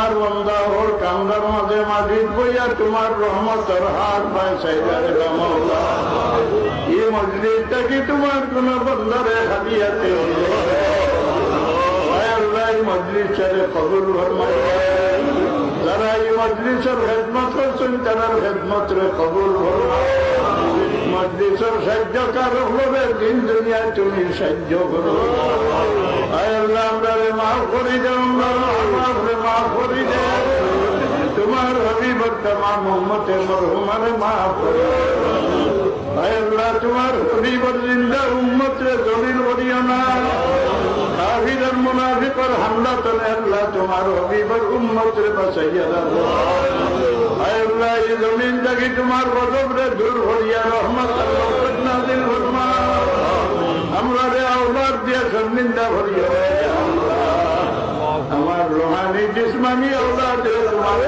তোমার বন্দা ওর কান্দার মাঝে মাটির বইয়া তোমার রহমতের হাত পায় চাইলে মাওলা এই মজলিসটা কি তোমার কোন বন্দারে হাদিয়াতে আল্লাহ মজলিস ছেড়ে কবুল ফরমাইয়া যারা এই মজলিসের খেদমত করছেন তারা খেদমত রে কবুল ফরমাইয়া মজলিসের সাহায্যকার হবে দিন দুনিয়ায় তুমি সাহায্য করো আল্লাহ আমরা মাফ করি দেও মাফ করি দে তোমার হাবিবর तमाम উম্মতের মরহুমারে মাফ করো আল্লাহ তোমার হাবিবর জিন্দা উম্মতে জলিল করিও না কাফির আর মুনাফিকর হামলা তলে আল্লাহ তোমার হাবিবর উম্মতে বাঁচাইয়া দাও আল্লাহ এই জমিন থেকে তোমার গজব রে দূর করিয়া রহমত নাযিল ফরমা আমরা রে আওলাদ দিয়া শর্মিন্দা করিয়া আমার রুহানি জিসমানি আওলাদ রে তোমার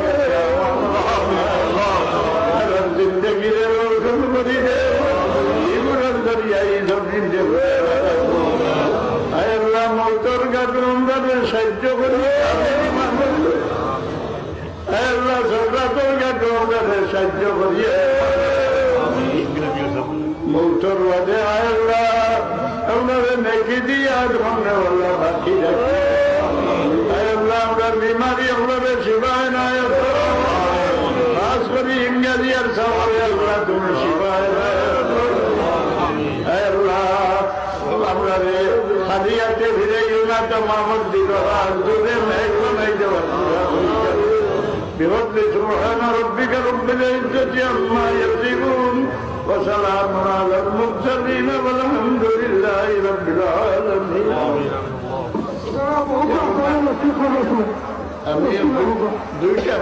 জিন্দগি রে রোশন করি দে ইবরাত করিয়া এই জমিন দে আল্লাহ মওতর গাদরুমরে সাহায্য করিয়া আল্লাহ সরকার গাদরুমরে সাহায্য করিয়া মওতর ওয়াদে আল্লাহ আমারে নেকি দিয়া ধন্য আল্লাহ বাকি রাখে আল্লাহ আমরা বিমারি আমারে শিবায় না খাস করে ইংরেজি আর সবাই আল্লাহ তুমি শিবায় আল্লাহ আমরা রে হাদিয়াতে ফিরে ইউনা তো মাহমুদ দিল দূরে মেঘলো নাই দেওয়া بفضل سبحان ربك رب العزة عما يصفون وسلام على المرسلين والحمد لله رب العالمين আমি দুইটা